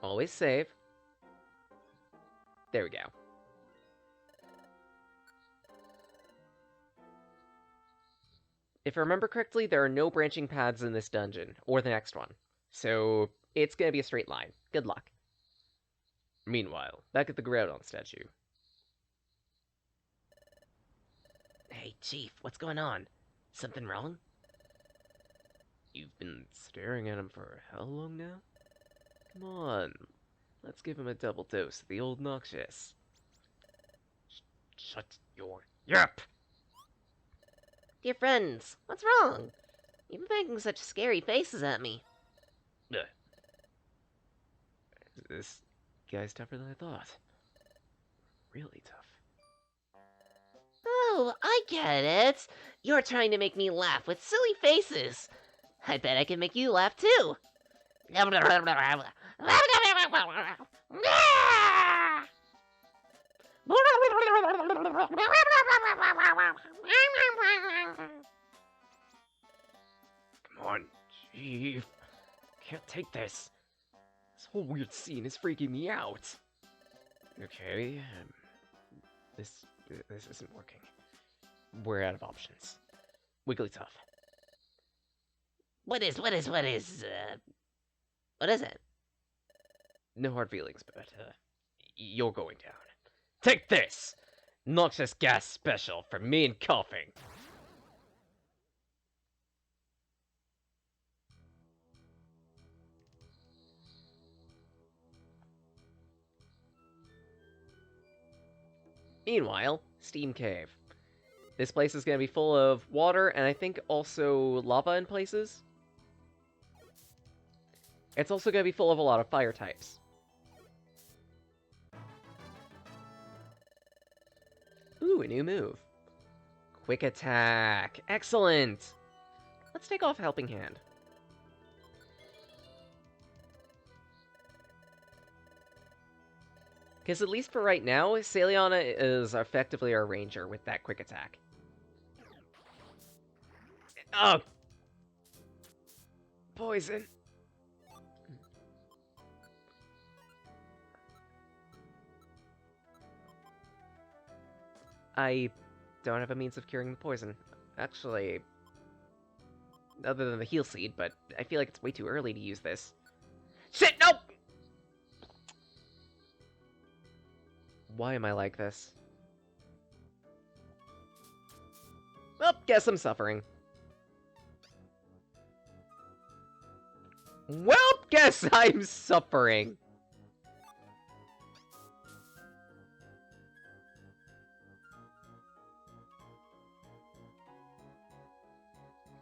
Always save. There we go. If I remember correctly, there are no branching paths in this dungeon, or the next one. So, it's gonna be a straight line. Good luck. Meanwhile, back at the Groudon statue. Hey, Chief, what's going on? Something wrong? You've been staring at him for how long now? Come on, let's give him a double dose of the old noxious. Shut your yap! Dear friends, what's wrong? You've been making such scary faces at me. This guy's tougher than I thought. Really tough. Oh, I get it. You're trying to make me laugh with silly faces. I bet I can make you laugh too. Come on, Chief. Can't take this. This whole weird scene is freaking me out. Okay, this isn't working. We're out of options. Wigglytuff. What is it? No hard feelings, but you're going down. Take this! Noxious gas special for me and coughing. Meanwhile, Steam Cave. This place is going to be full of water, and I think also lava in places. It's also going to be full of a lot of fire types. Ooh, a new move. Quick attack. Excellent! Let's take off Helping Hand. Because at least for right now, Saliana is effectively our ranger with that quick attack. Oh! Poison. I don't have a means of curing the poison. Actually, other than the heal seed, but I feel like it's way too early to use this. Shit, nope! Why am I like this? Well, guess I'm suffering. Well, guess I'm suffering.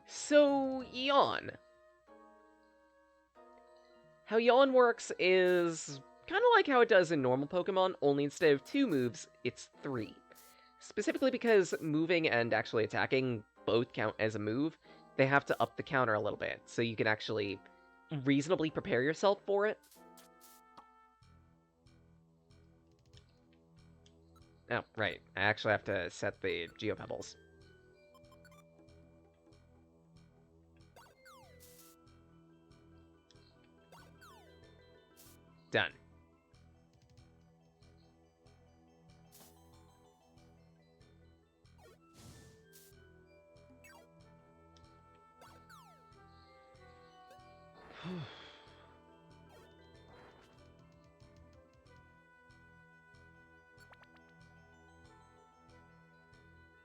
So, Yawn. How Yawn works is kind of like how it does in normal Pokemon, only instead of 2 moves, it's 3. Specifically because moving and actually attacking both count as a move, they have to up the counter a little bit, so you can actually reasonably prepare yourself for it. Oh, right. I actually have to set the Geopebbles. Done.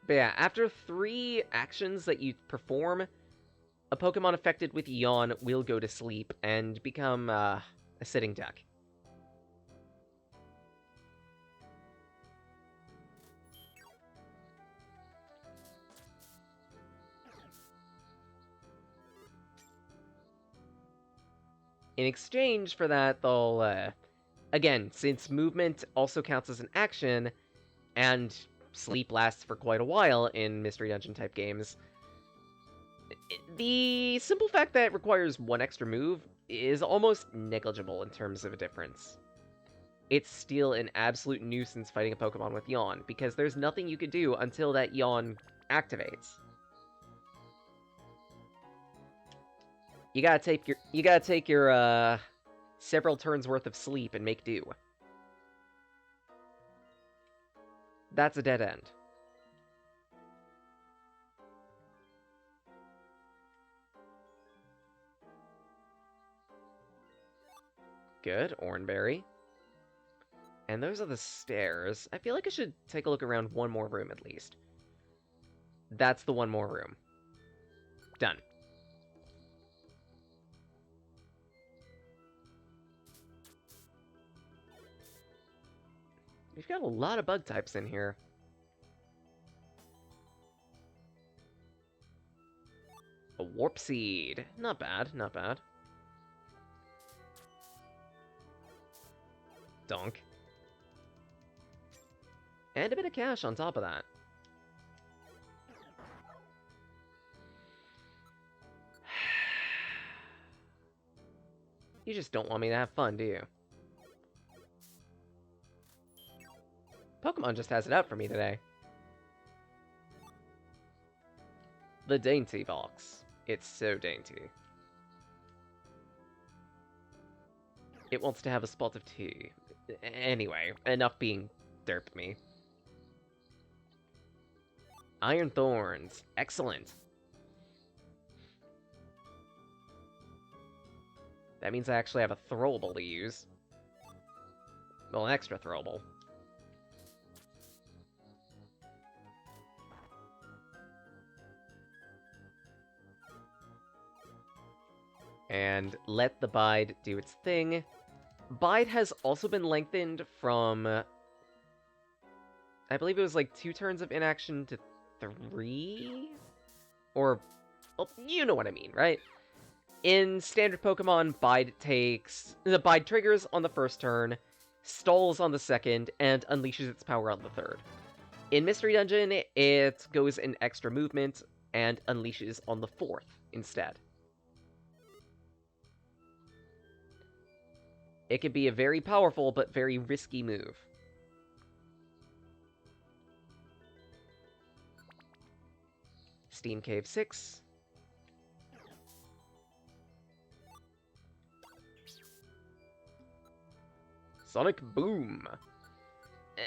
But yeah, after 3 actions that you perform, a Pokemon affected with Yawn will go to sleep and become a sitting duck. In exchange for that, they'll, again, since movement also counts as an action, and sleep lasts for quite a while in Mystery Dungeon type games, the simple fact that it requires 1 extra move is almost negligible in terms of a difference. It's still an absolute nuisance fighting a Pokemon with Yawn, because there's nothing you can do until that Yawn activates. You gotta take your several turns worth of sleep and make do. That's a dead end. Good, Oranberry. And those are the stairs. I feel like I should take a look around one more room at least. That's the one more room. Done. We've got a lot of bug types in here. A warp seed. Not bad, not bad. Donk. And a bit of cash on top of that. You just don't want me to have fun, do you? Pokemon just has it out for me today. The Dainty Box. It's so dainty. It wants to have a spot of tea. Anyway, enough being derp me. Iron Thorns. Excellent. That means I actually have a throwable to use. Well, an extra throwable. And let the Bide do its thing. Bide has also been lengthened from... I believe it was like 2 turns of inaction to 3? Or... well, you know what I mean, right? In standard Pokemon, Bide takes... the Bide triggers on the first turn, stalls on the second, and unleashes its power on the third. In Mystery Dungeon, it goes in extra movement and unleashes on the fourth instead. It can be a very powerful but very risky move. Steam Cave 6. Sonic Boom.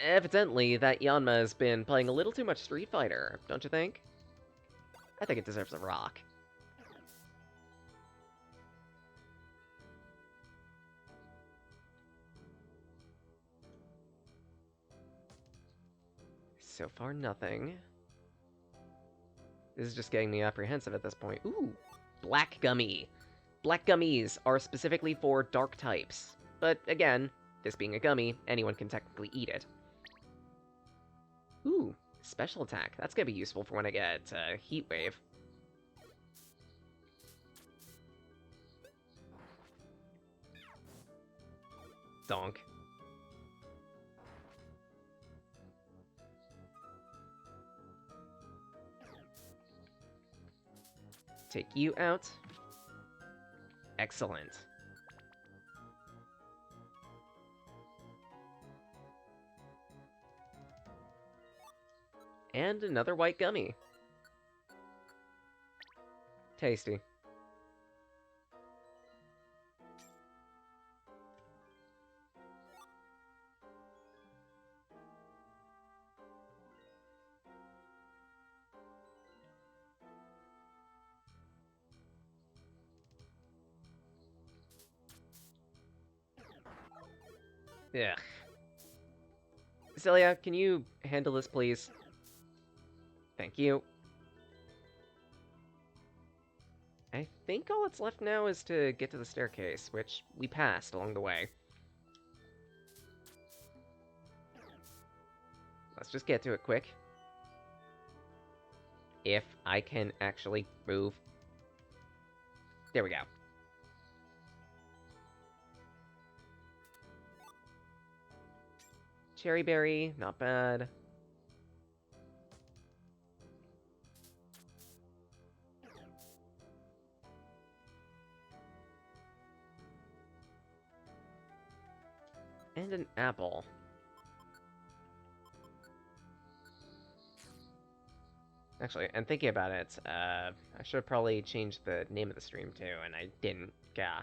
Evidently, that Yanma has been playing a little too much Street Fighter, don't you think? I think it deserves a rock. So far, nothing. This is just getting me apprehensive at this point. Ooh, Black Gummy. Black Gummies are specifically for dark types. But again, this being a gummy, anyone can technically eat it. Ooh, special attack. That's gonna be useful for when I get Heat Wave. Donk. Take you out. Excellent. And another white gummy. Tasty. Ugh. Celia, can you handle this, please? Thank you. I think all that's left now is to get to the staircase, which we passed along the way. Let's just get to it quick. If I can actually move. There we go. Cherry Berry, not bad. And an apple. Actually, and thinking about it, I should have probably changed the name of the stream too, and I didn't. Gah.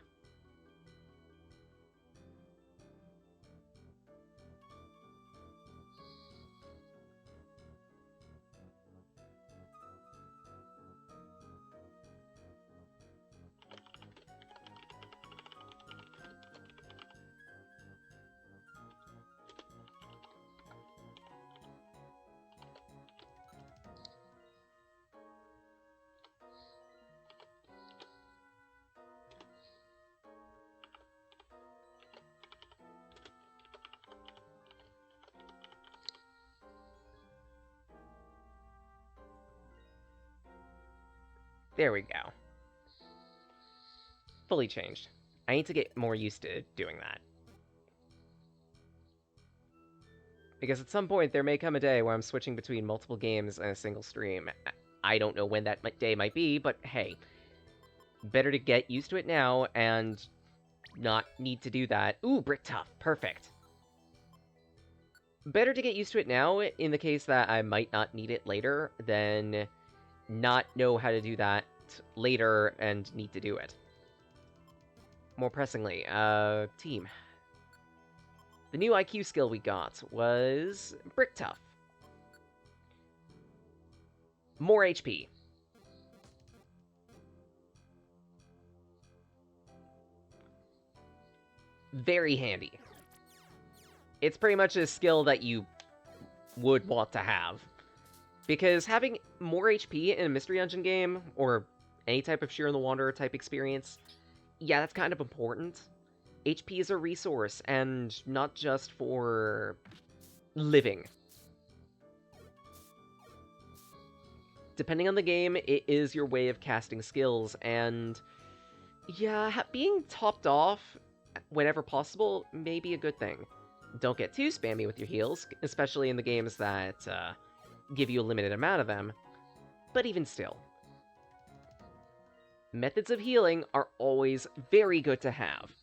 There we go. Fully changed. I need to get more used to doing that. Because at some point, there may come a day where I'm switching between multiple games and a single stream. I don't know when that day might be, but hey, better to get used to it now and not need to do that. Ooh, Brick Tough, perfect. Better to get used to it now in the case that I might not need it later than not know how to do that later and need to do it. More pressingly, team. The new IQ skill we got was Brick Tough. More HP. Very handy. It's pretty much a skill that you would want to have. Because having more HP in a Mystery Dungeon game, or any type of Sheer in the Wanderer type experience, yeah, that's kind of important. HP is a resource, and not just for living. Depending on the game, it is your way of casting skills, and yeah, being topped off whenever possible may be a good thing. Don't get too spammy with your heals, especially in the games that give you a limited amount of them, but even still. Methods of healing are always very good to have.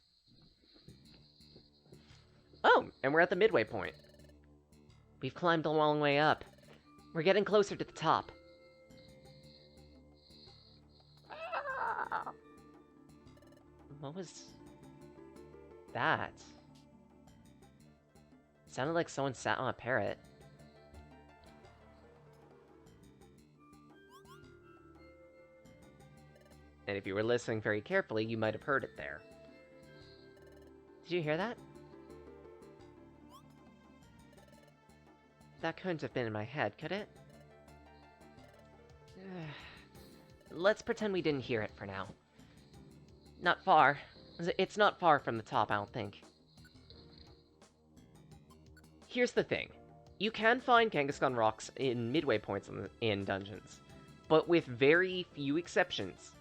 Oh, and we're at the midway point. We've climbed a long way up. We're getting closer to the top. What was that? It sounded like someone sat on a parrot. And if you were listening very carefully, you might have heard it there. Did you hear that? That couldn't have been in my head, could it? Let's pretend we didn't hear it for now. Not far. It's not far from the top, I don't think. Here's the thing. You can find Kangaskhan rocks in midway points in dungeons, but with very few exceptions.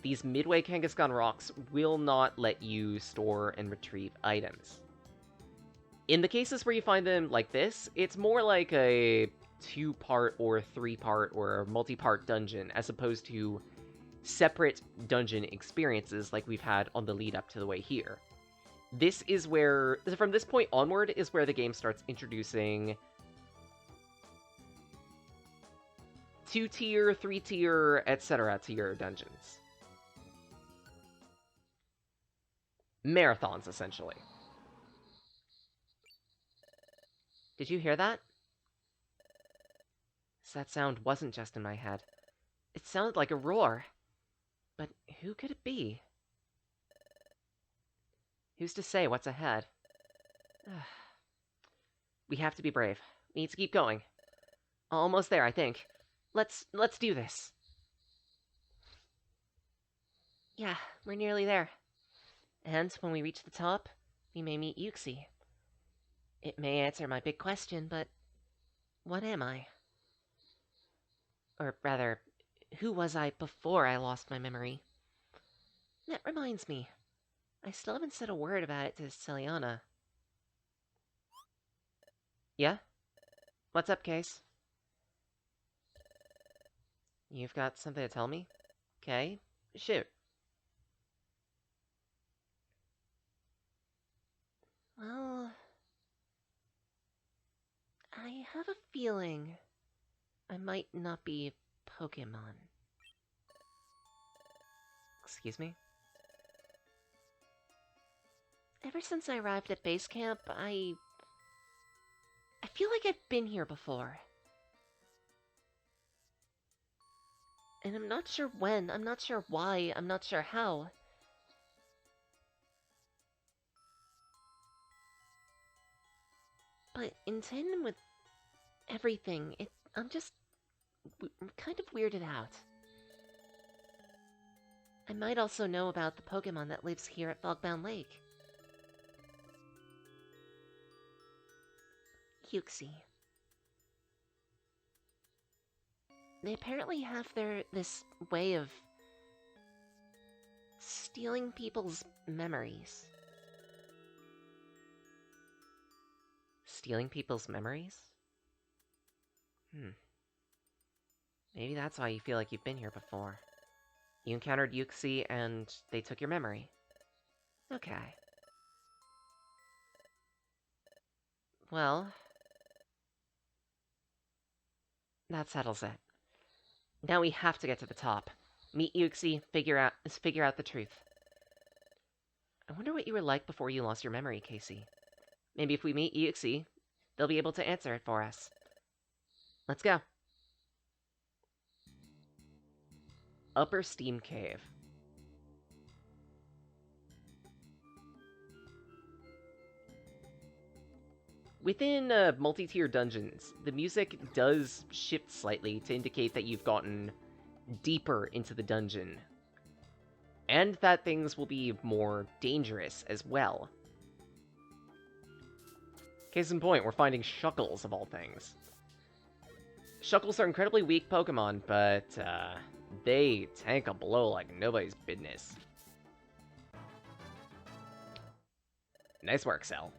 These midway Kangaskhan rocks will not let you store and retrieve items. In the cases where you find them like this, it's more like a 2-part or 3-part or multi-part dungeon, as opposed to separate dungeon experiences like we've had on the lead up to the way here. This is where, from this point onward, is where the game starts introducing 2-tier, 3-tier, etc. tier dungeons. Marathons, essentially. Did you hear that? That sound wasn't just in my head. It sounded like a roar. But who could it be? Who's to say what's ahead? We have to be brave. We need to keep going. Almost there, I think. Let's do this. Yeah, we're nearly there. And when we reach the top, we may meet EoSky. It may answer my big question, but what am I? Or rather, who was I before I lost my memory? That reminds me. I still haven't said a word about it to Celiana. Yeah? What's up, Case? You've got something to tell me? Okay, shoot. Well, I have a feeling I might not be Pokemon. Excuse me? Ever since I arrived at base camp, I feel like I've been here before. And I'm not sure when, I'm not sure why, I'm not sure how. But in tandem with everything, I'm just kind of weirded out. I might also know about the Pokemon that lives here at Fogbound Lake. EoSky. They apparently have this way of Stealing people's memories. Stealing people's memories? Maybe that's why you feel like you've been here before. You encountered EoSky and they took your memory. Okay. Well, that settles it. Now we have to get to the top. Meet EoSky, figure out the truth. I wonder what you were like before you lost your memory, Casey. Maybe if we meet EoSky, they'll be able to answer it for us. Let's go. Upper Steam Cave. Within multi-tier dungeons, the music does shift slightly to indicate that you've gotten deeper into the dungeon, and that things will be more dangerous as well. Case in point, we're finding Shuckles of all things. Shuckles are incredibly weak Pokemon, but they tank a blow like nobody's business. Nice work, Cell.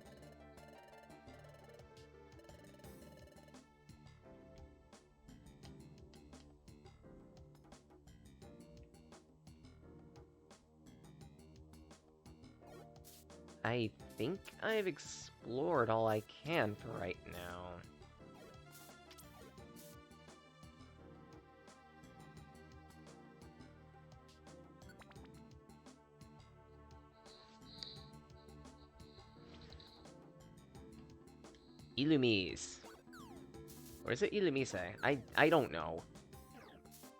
I think I've explored all I can for right now. Illumise. Or is it Illumise? I don't know.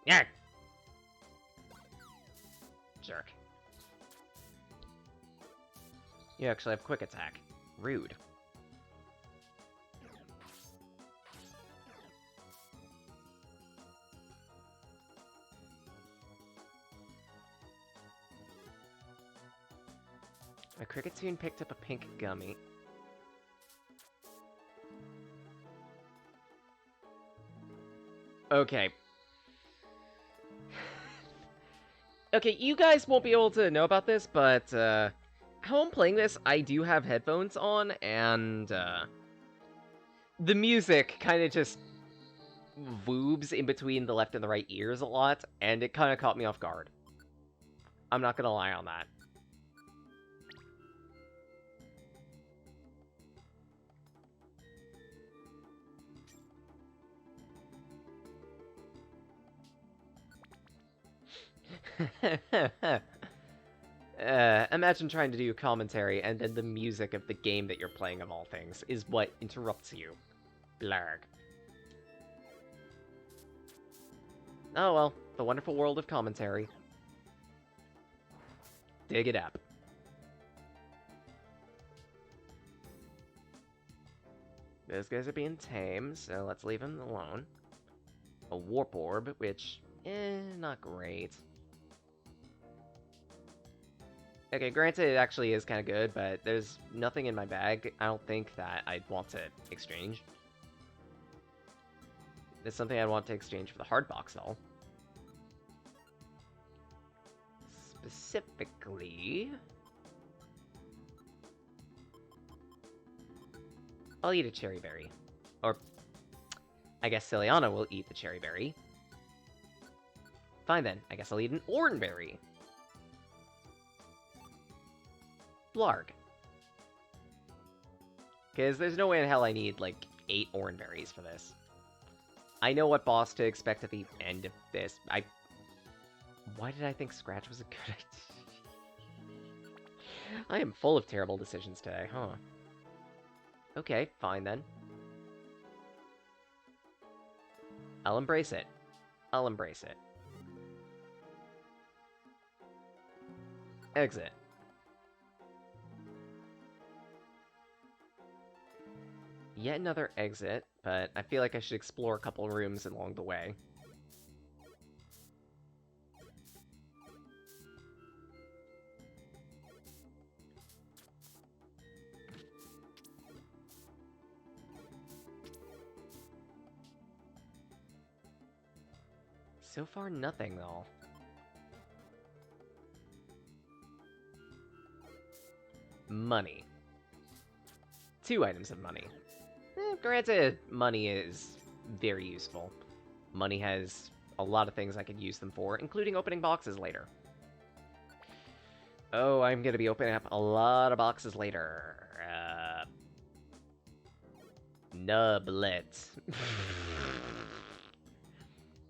Yeah. Jerk. You actually have quick attack. Rude. My Cricketune picked up a pink gummy. Okay. Okay, you guys won't be able to know about this, but, how I'm playing this, I do have headphones on, and, the music kind of just voobs in between the left and the right ears a lot, and it kind of caught me off guard. I'm not gonna lie on that. Imagine trying to do commentary and then the music of the game that you're playing, of all things, is what interrupts you. Blarg. Oh well, the wonderful world of commentary. Dig it up. Those guys are being tame, so let's leave them alone. A warp orb, which, not great. Okay, granted, it actually is kind of good, but there's nothing in my bag I don't think that I'd want to exchange. There's something I'd want to exchange for the hard box, though. Specifically... I'll eat a cherry berry. Or, I guess Ciliana will eat the cherry berry. Fine then, I guess I'll eat an oranberry. Blarg. Because there's no way in hell I need, like, 8 oranberries for this. I know what boss to expect at the end of this. Why did I think Scratch was a good idea? I am full of terrible decisions today, huh? Okay, fine then. I'll embrace it. I'll embrace it. Exit. Yet another exit, but I feel like I should explore a couple rooms along the way. So far, nothing, though. money. 2 items of money. Granted, money is very useful. Money has a lot of things I could use them for, including opening boxes later. Oh, I'm gonna be opening up a lot of boxes later. Nublet.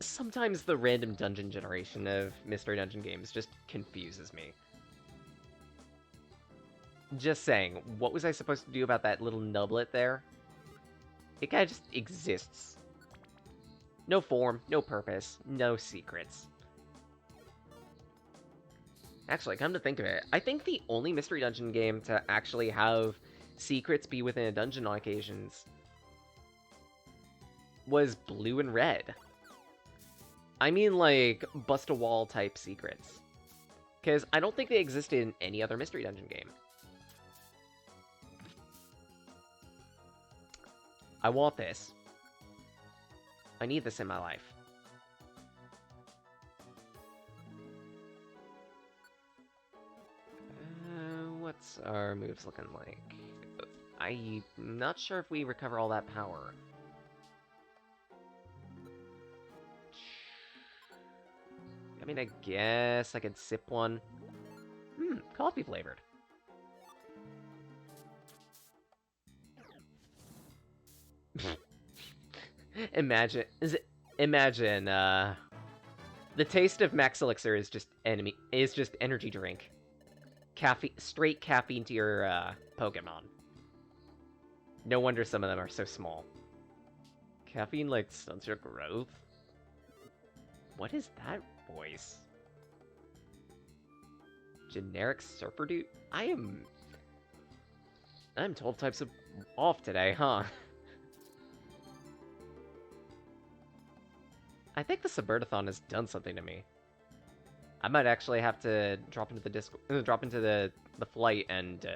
Sometimes the random dungeon generation of Mystery Dungeon games just confuses me. Just saying, what was I supposed to do about that little nublet there? It kind of just exists. No form, no purpose, no secrets. Actually, come to think of it, I think the only Mystery Dungeon game to actually have secrets be within a dungeon on occasions was Blue and Red. I mean, like, bust-a-wall type secrets. Because I don't think they existed in any other Mystery Dungeon game. I want this. I need this in my life. What's our moves looking like? I'm not sure if we recover all that power. I mean, I guess I could sip one. Coffee flavored. Imagine, the taste of Max Elixir is just energy drink. Straight caffeine to your, Pokemon. No wonder some of them are so small. Caffeine, like, stunts your growth? What is that voice? Generic surfer dude? I'm 12 types of off today, huh? I think the Suburtathon has done something to me. I might actually have to drop into the flight and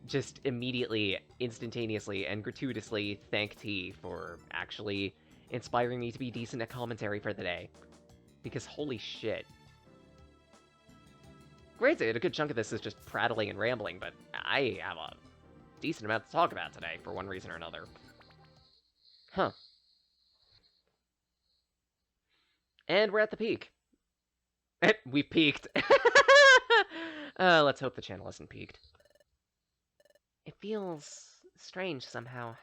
just immediately, instantaneously, and gratuitously thank T for actually inspiring me to be decent at commentary for the day. Because holy shit. Granted, a good chunk of this is just prattling and rambling, but I have a decent amount to talk about today, for one reason or another. Huh. And we're at the peak. We've peaked. Let's hope the channel isn't peaked. It feels strange somehow.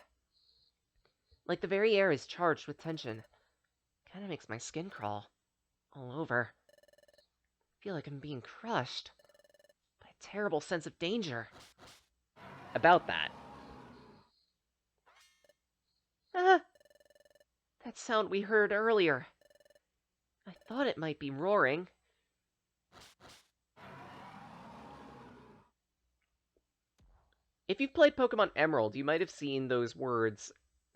Like the very air is charged with tension. Kinda makes my skin crawl. All over. I feel like I'm being crushed by a terrible sense of danger. About that. That sound we heard earlier. I thought it might be roaring. If you've played Pokemon Emerald, you might have seen those words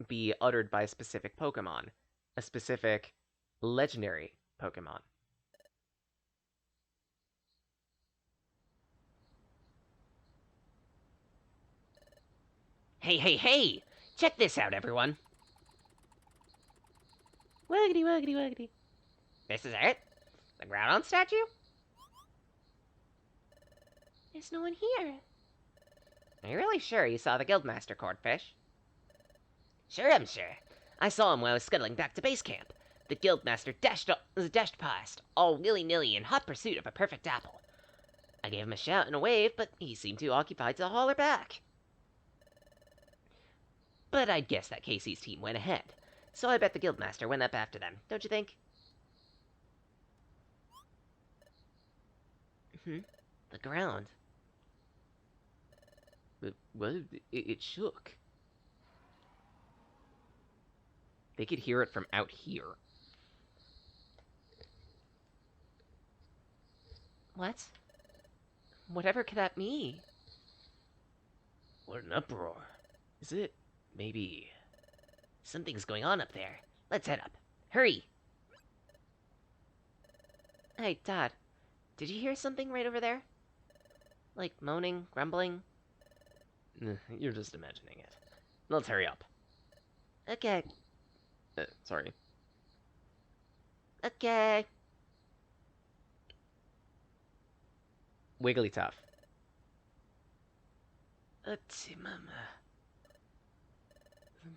be uttered by a specific Pokemon. A specific legendary Pokemon. Hey! Check this out, everyone! Waggity, waggity, waggity. This is it? The Groudon statue? There's no one here. Are you really sure you saw the Guildmaster, Cordfish? Sure, I'm sure. I saw him while I was scuttling back to base camp. The Guildmaster dashed past, all willy-nilly in hot pursuit of a perfect apple. I gave him a shout and a wave, but he seemed too occupied to holler back. But I'd guess that Casey's team went ahead, so I bet the Guildmaster went up after them, don't you think? The ground. Well, it shook. They could hear it from out here. What? Whatever could that mean? What an uproar. Is it maybe... Something's going on up there. Let's head up. Hurry! Hey, Dad. Did you hear something right over there? Like moaning, grumbling? You're just imagining it. Let's hurry up. Okay. Sorry. Okay. Wigglytuff. A Timum.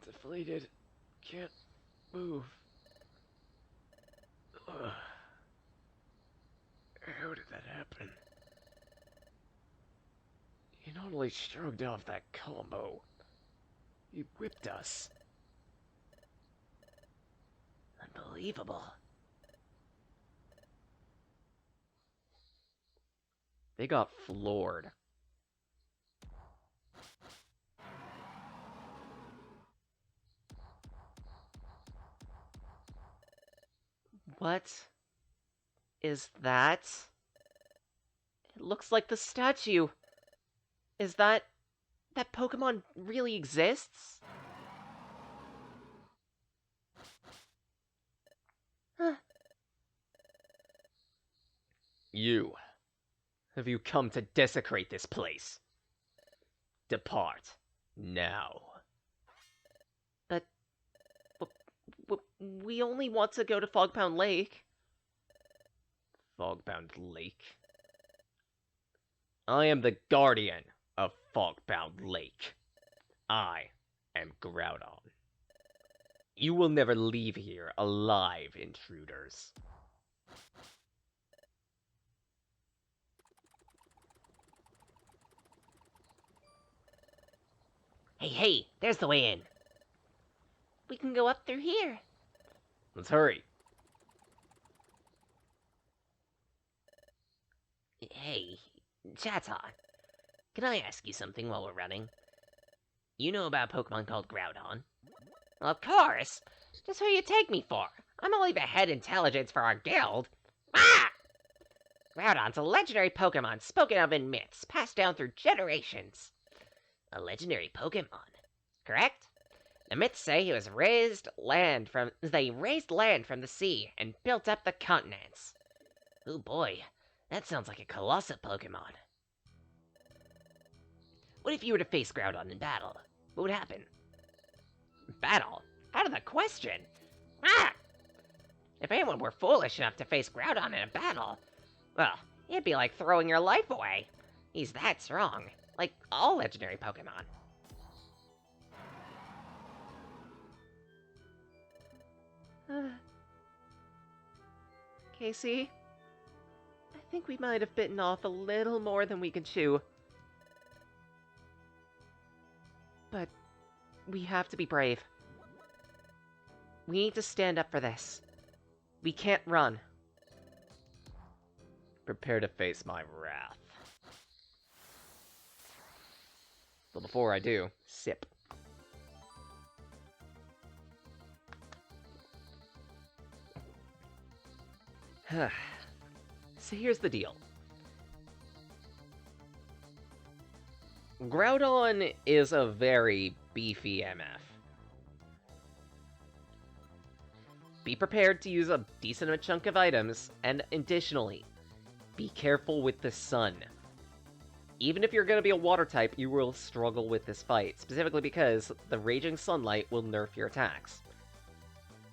Deflated. Can't move. Ugh. How did that happen? He not only shrugged off that combo, he whipped us. Unbelievable. They got floored. What is that? It looks like the statue. Is that Pokemon really exists? Huh. You. Have you come to desecrate this place? Depart. Now. But we only want to go to Fogbound Lake. Fogbound Lake? I am the guardian of Fogbound Lake. I am Groudon. You will never leave here alive, intruders. Hey, there's the way in. We can go up through here. Let's hurry. Hey, Chata, can I ask you something while we're running? You know about a Pokemon called Groudon? Well, of course! Just who you take me for? I'm only the head intelligence for our guild. Ah! Groudon's a legendary Pokemon spoken of in myths, passed down through generations. A legendary Pokemon, correct? The myths say he raised land from the sea and built up the continents. Oh boy, that sounds like a colossal Pokemon. What if you were to face Groudon in battle? What would happen? Battle? Out of the question! Ah! If anyone were foolish enough to face Groudon in a battle, well, it'd be like throwing your life away. He's that strong, like all legendary Pokemon. Casey, I think we might have bitten off a little more than we could chew. But we have to be brave. We need to stand up for this. We can't run. Prepare to face my wrath. But before I do, sip. So here's the deal. Groudon is a very beefy MF. Be prepared to use a decent chunk of items, and additionally, be careful with the sun. Even if you're going to be a water type, you will struggle with this fight, specifically because the raging sunlight will nerf your attacks.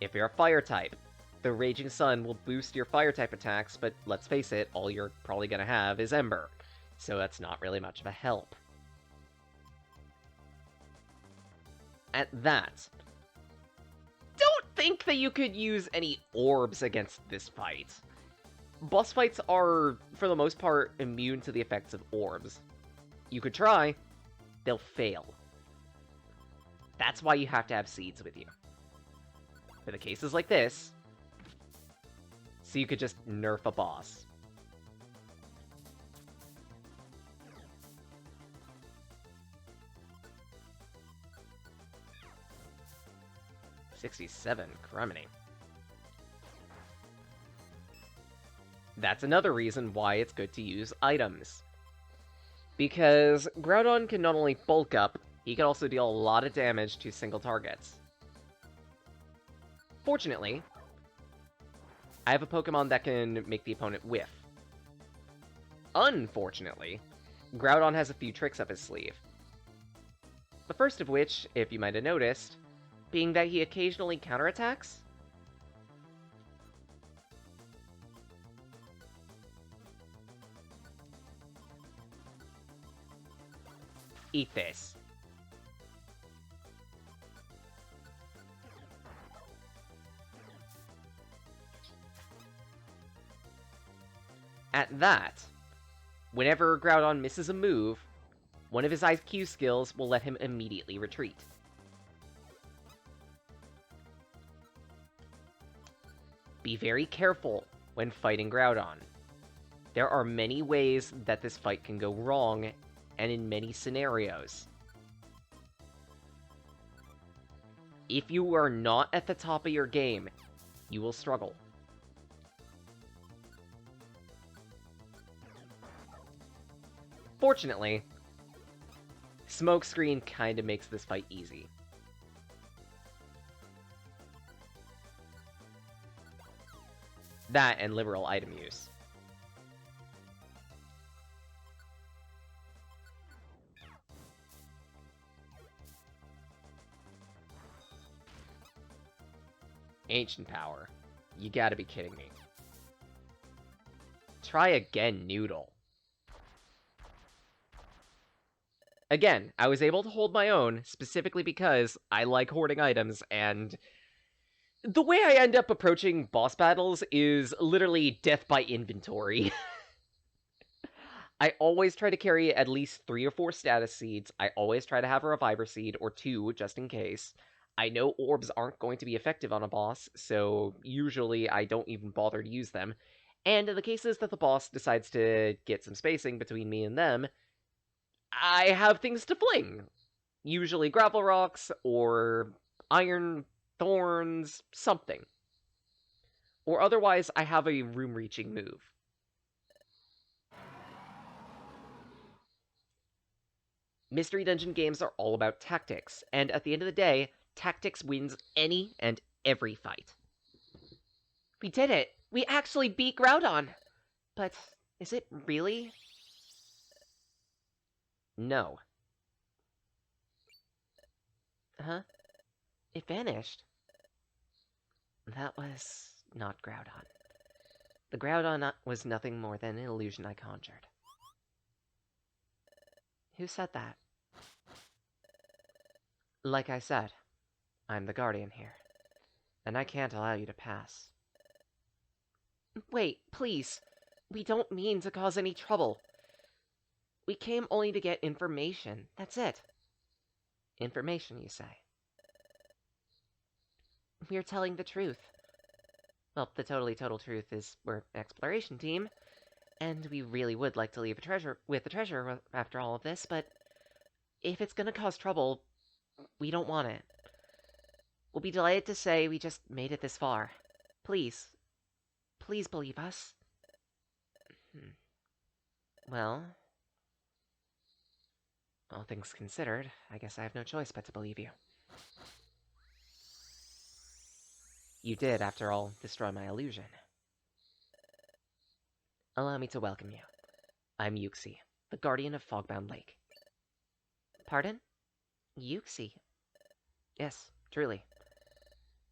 If you're a fire type, the raging sun will boost your fire type attacks, but let's face it, all you're probably going to have is Ember, so that's not really much of a help. At that, don't think that you could use any orbs against this fight. Boss fights are, for the most part, immune to the effects of orbs. You could try, they'll fail. That's why you have to have seeds with you. For the cases like this, so you could just nerf a boss. $67, criminy. That's another reason why it's good to use items. Because Groudon can not only bulk up, he can also deal a lot of damage to single targets. Fortunately, I have a Pokemon that can make the opponent whiff. Unfortunately, Groudon has a few tricks up his sleeve. The first of which, if you might have noticed, being that he occasionally counterattacks. Eat this. At that, whenever Groudon misses a move, one of his IQ skills will let him immediately retreat. Be very careful when fighting Groudon. There are many ways that this fight can go wrong, and in many scenarios. If you are not at the top of your game, you will struggle. Fortunately, Smokescreen kinda makes this fight easy. That and liberal item use. Ancient Power. You gotta be kidding me. Try again, Noodle. Again, I was able to hold my own, specifically because I like hoarding items, and the way I end up approaching boss battles is literally death by inventory. I always try to carry at least 3 or 4 status seeds. I always try to have a reviver seed, or 2, just in case. I know orbs aren't going to be effective on a boss, so usually I don't even bother to use them. And in the cases that the boss decides to get some spacing between me and them, I have things to fling. Usually gravel rocks, or iron thorns, something. Or otherwise, I have a room-reaching move. Mystery Dungeon games are all about tactics, and at the end of the day, tactics wins any and every fight. We did it! We actually beat Groudon! But is it really? No. Huh? It vanished. That was not Groudon. The Groudon was nothing more than an illusion I conjured. Who said that? Like I said, I'm the guardian here, and I can't allow you to pass. Wait, please. We don't mean to cause any trouble. We came only to get information. That's it. Information, you say? We're telling the truth. Well, the totally total truth is we're an exploration team, and we really would like to leave with the treasure after all of this, but if it's gonna cause trouble, we don't want it. We'll be delighted to say we just made it this far. Please. Please believe us. Well, all things considered, I guess I have no choice but to believe you. You did, after all, destroy my illusion. Allow me to welcome you. I'm EoSky, the guardian of Fogbound Lake. Pardon? EoSky? Yes, truly.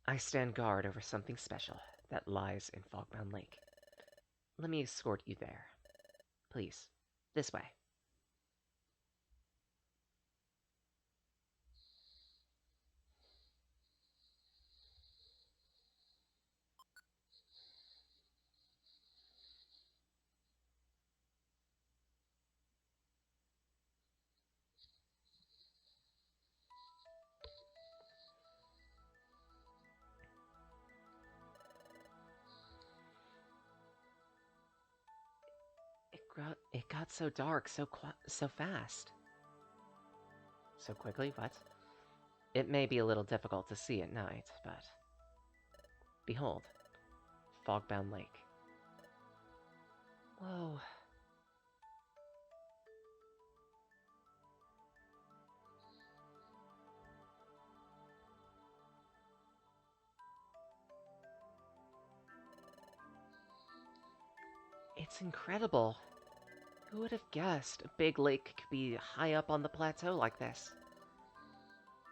I stand guard over something special that lies in Fogbound Lake. Let me escort you there. Please, this way. It got so dark so fast. So quickly? What? It may be a little difficult to see at night, but... Behold, Fogbound Lake. Whoa. It's incredible. Who would have guessed a big lake could be high up on the plateau like this?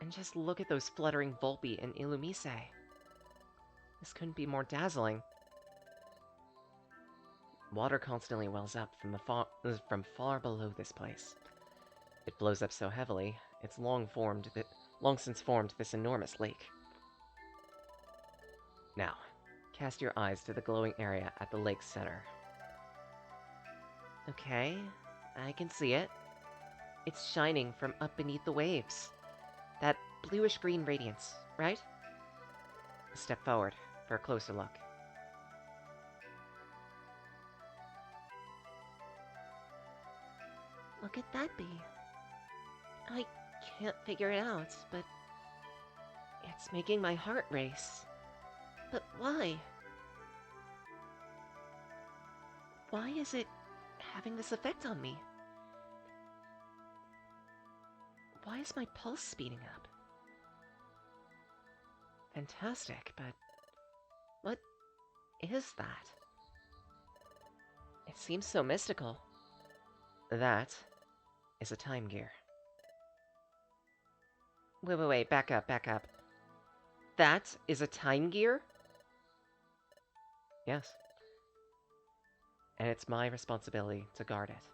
And just look at those fluttering Volpe and Illumise. This couldn't be more dazzling. Water constantly wells up from far below this place. It blows up so heavily, it's long since formed this enormous lake. Now, cast your eyes to the glowing area at the lake's center. Okay, I can see it. It's shining from up beneath the waves. That bluish-green radiance, right? Step forward for a closer look. What could that be? I can't figure it out, but it's making my heart race. But why? Why is it having this effect on me? Why is my pulse speeding up? Fantastic, but what is that? It seems so mystical. That is a time gear. Wait, back up. That is a time gear? Yes. And it's my responsibility to guard it.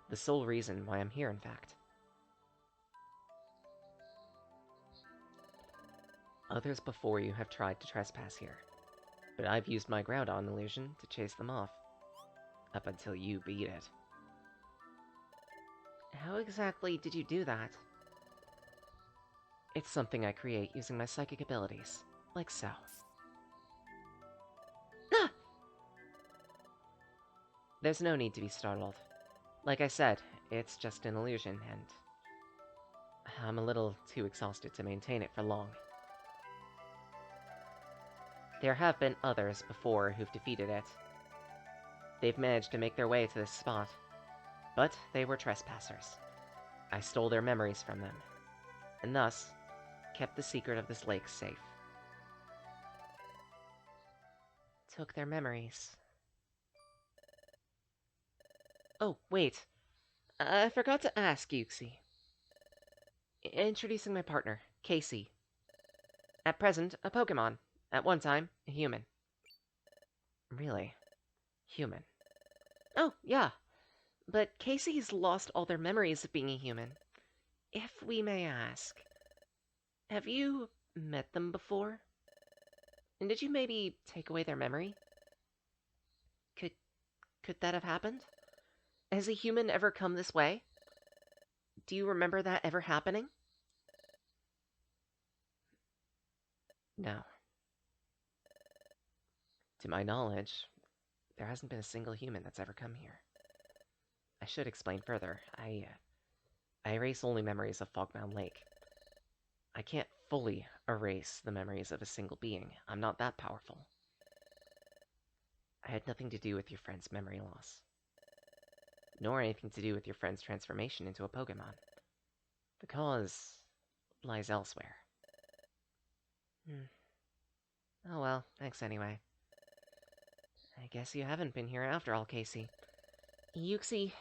The sole reason why I'm here, in fact. Others before you have tried to trespass here, but I've used my ground-on illusion to chase them off. Up until you beat it. How exactly did you do that? It's something I create using my psychic abilities, like so. Ah! There's no need to be startled. Like I said, it's just an illusion, and I'm a little too exhausted to maintain it for long. There have been others before who've defeated it. They've managed to make their way to this spot, but they were trespassers. I stole their memories from them, and thus kept the secret of this lake safe. Took their memories. Oh, wait. I forgot to ask, EoSky. Introducing my partner, Casey. At present, a Pokemon. At one time, a human. Really? Human. Oh, yeah. But Casey's lost all their memories of being a human. If we may ask, have you met them before? And did you maybe take away their memory? Could that have happened? Has a human ever come this way? Do you remember that ever happening? No. To my knowledge, there hasn't been a single human that's ever come here. I should explain further. I erase only memories of Fogbound Lake. I can't fully erase the memories of a single being. I'm not that powerful. I had nothing to do with your friend's memory loss. Nor anything to do with your friend's transformation into a Pokemon. The cause lies elsewhere. Oh well, thanks anyway. I guess you haven't been here after all, Casey. EoSky,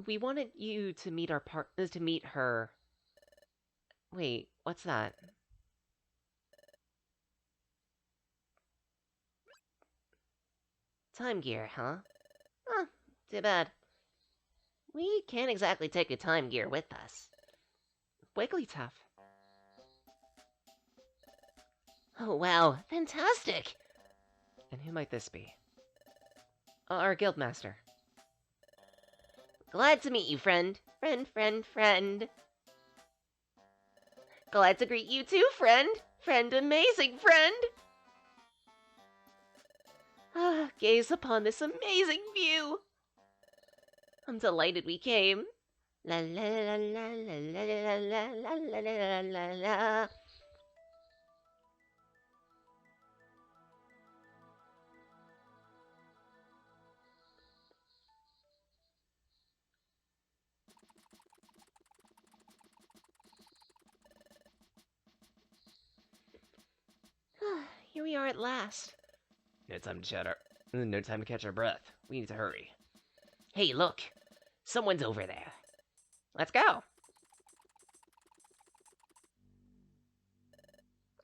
we wanted you to meet to meet her. Wait, what's that? Time gear, huh? Huh, too bad. We can't exactly take a time gear with us. Wigglytuff. Oh wow, fantastic! And who might this be? Our guildmaster. Glad to meet you, friend. Friend. Glad to greet you too, friend. Amazing friend. Ah, gaze upon this amazing view. I'm delighted we came. La la la la la la la la la la la la. Here we are at last. No time to catch our breath. We need to hurry. Hey, look. Someone's over there. Let's go.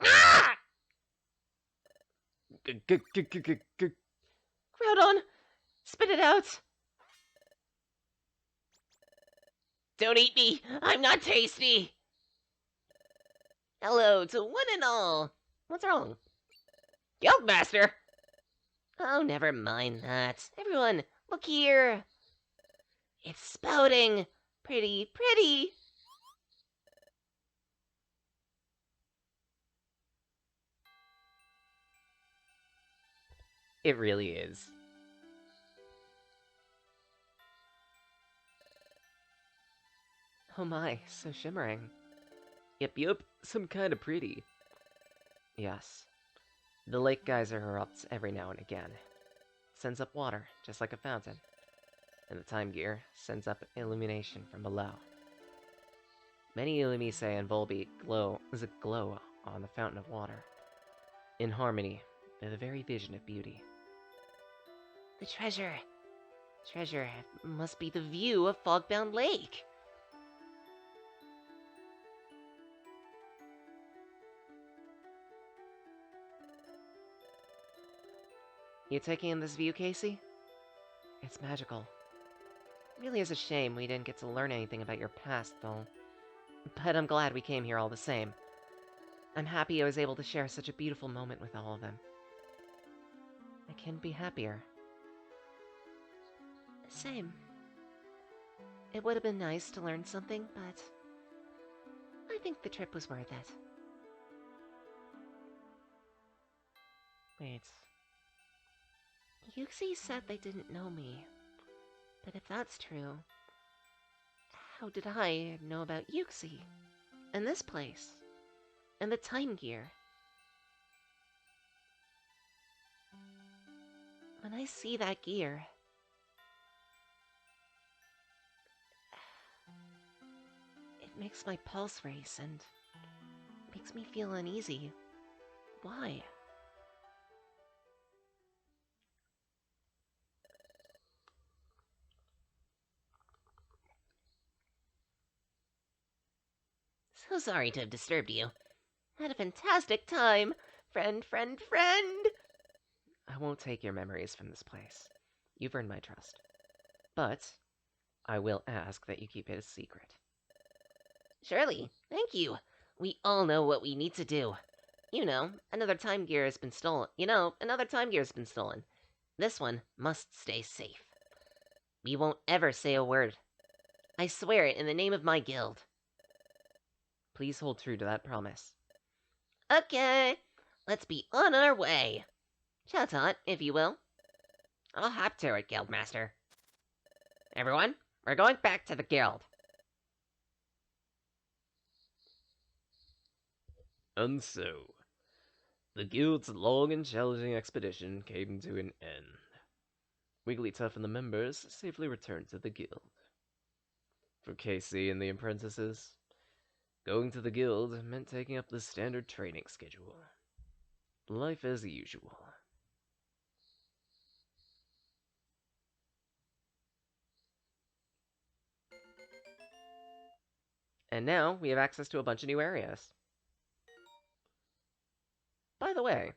Ah! Groudon! Spit it out! Don't eat me! I'm not tasty! Hello to one and all! What's wrong? Guildmaster! Oh, never mind that. Everyone, look here! It's spouting! Pretty, pretty! It really is. Oh my, so shimmering. Yep, some kinda pretty. Yes. The lake geyser erupts every now and again. It sends up water, just like a fountain. And the time gear sends up illumination from below. Many Illumi say and Volbeat is a glow on the fountain of water. In harmony, they're the very vision of beauty. The treasure. Treasure must be the view of Fogbound Lake. You taking in this view, Casey? It's magical. It really is a shame we didn't get to learn anything about your past, though. But I'm glad we came here all the same. I'm happy I was able to share such a beautiful moment with all of them. I can't be happier. Same. It would have been nice to learn something, but I think the trip was worth it. Wait. EoSky said they didn't know me. But if that's true, how did I know about EoSky? And this place? And the time gear? When I see that gear, it makes my pulse race and makes me feel uneasy. Why? So sorry to have disturbed you. Had a fantastic time. Friend. I won't take your memories from this place. You've earned my trust. But I will ask that you keep it a secret. Surely. Thank you. We all know what we need to do. Another time gear has been stolen. This one must stay safe. We won't ever say a word. I swear it in the name of my guild. Please hold true to that promise. Okay, let's be on our way. Chatot, if you will. I'll hop to it, Guildmaster. Everyone, we're going back to the guild. And so, the guild's long and challenging expedition came to an end. Wigglytuff and the members safely returned to the guild. For Casey and the apprentices, going to the guild meant taking up the standard training schedule. Life as usual. And now we have access to a bunch of new areas. By the way,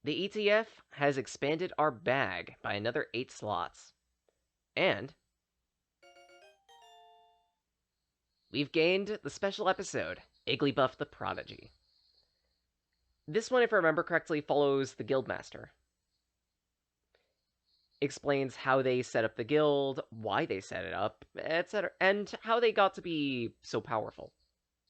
the ETF has expanded our bag by another 8 slots. And we've gained the special episode, Igglybuff the Prodigy. This one, if I remember correctly, follows the Guildmaster. Explains how they set up the guild, why they set it up, etc., and how they got to be so powerful.